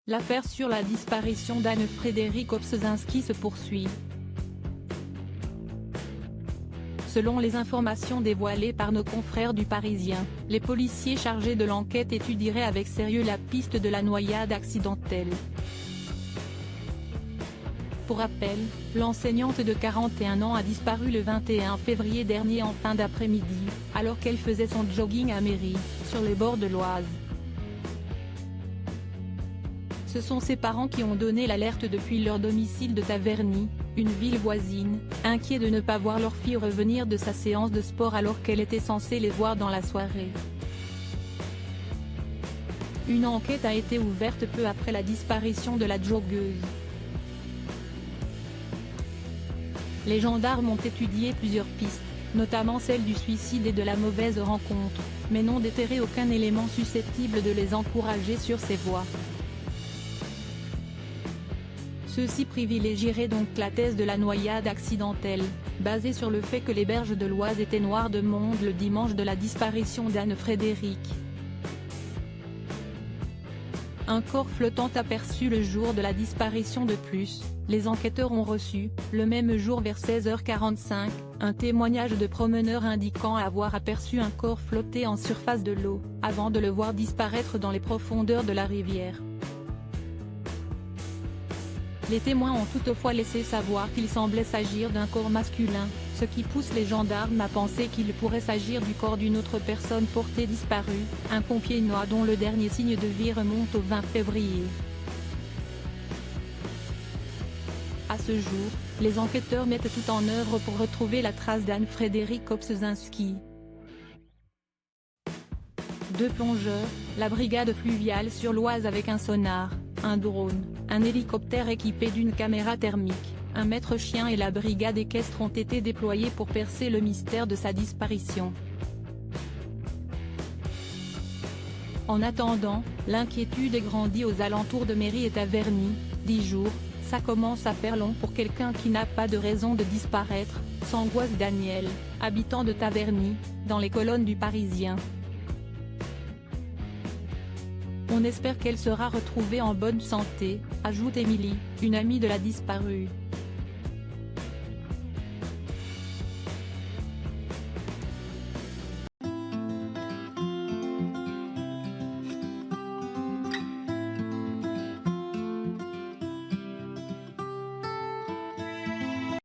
L'affaire sur la disparition d'Anne-Frédérique Obseszynski se poursuit. Selon les informations dévoilées par nos confrères du Parisien, les policiers chargés de l'enquête étudieraient avec sérieux la piste de la noyade accidentelle. Pour rappel, l'enseignante de 41 ans a disparu le 21 février dernier en fin d'après-midi, alors qu'elle faisait son jogging à Méry, sur les bords de l'Oise. Ce sont ses parents qui ont donné l'alerte depuis leur domicile de Taverny, une ville voisine, inquiets de ne pas voir leur fille revenir de sa séance de sport alors qu'elle était censée les voir dans la soirée. Une enquête a été ouverte peu après la disparition de la joggeuse. Les gendarmes ont étudié plusieurs pistes, notamment celle du suicide et de la mauvaise rencontre, mais n'ont déterré aucun élément susceptible de les encourager sur ces voies. Ceux-ci privilégieraient donc la thèse de la noyade accidentelle, basée sur le fait que les berges de l'Oise étaient noires de monde le dimanche de la disparition d'Anne-Frédérique. Un corps flottant aperçu le jour de la disparition. De plus, les enquêteurs ont reçu, le même jour vers 16h45, un témoignage de promeneurs indiquant avoir aperçu un corps flotter en surface de l'eau, avant de le voir disparaître dans les profondeurs de la rivière. Les témoins ont toutefois laissé savoir qu'il semblait s'agir d'un corps masculin, ce qui pousse les gendarmes à penser qu'il pourrait s'agir du corps d'une autre personne portée disparue, un Compiègnois dont le dernier signe de vie remonte au 20 février. À ce jour, les enquêteurs mettent tout en œuvre pour retrouver la trace d'Anne-Frédérique Obseszynski. 2 plongeurs, la brigade fluviale sur l'Oise avec un sonar, un drone, un hélicoptère équipé d'une caméra thermique, un maître-chien et la brigade équestre ont été déployés pour percer le mystère de sa disparition. En attendant, l'inquiétude grandit aux alentours de Méry et Taverny. 10 jours, ça commence à faire long pour quelqu'un qui n'a pas de raison de disparaître, s'angoisse Daniel, habitant de Taverny, dans les colonnes du Parisien. On espère qu'elle sera retrouvée en bonne santé, ajoute Émilie, une amie de la disparue.